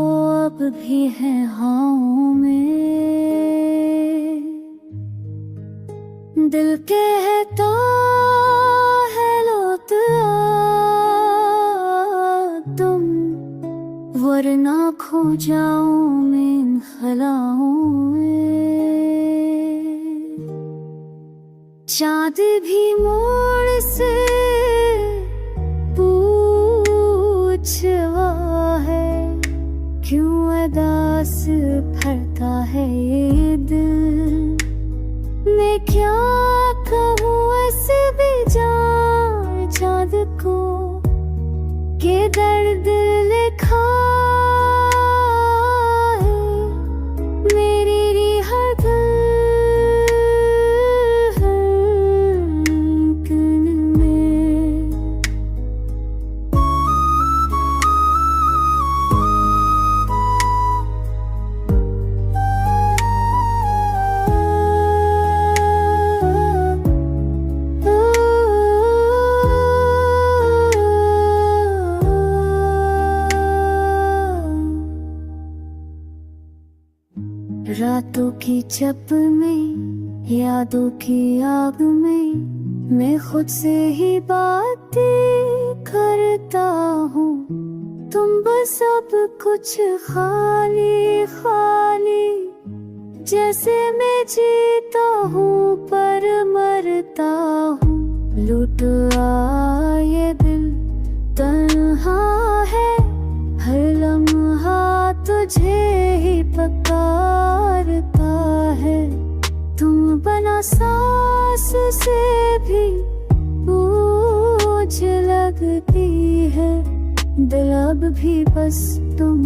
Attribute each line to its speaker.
Speaker 1: अब भी है हाँ में, दिल कहता है लौट आओ तुम, वरना खो जाऊं मैं इन खलाओं में। चाँद भी मोड़ से पूछ रहा है, क्यों उदास भरता है ये दिल। मैं क्या कहूँ इस बेजान चाँद को, के दर्द लिखा है मेरी रिहत में। रातों की चप में, यादों की आग में, मैं खुद से ही बातें करता हूँ। तुम बस अब कुछ खाली खाली, जैसे मैं जीता हूँ पर मरता हूँ। लुट आए दिल तन्हा है, हर लम्हा तुझे ही पुकारता है। तुम बना सांस से भी बोझ लगती है, दिल अब भी बस तुम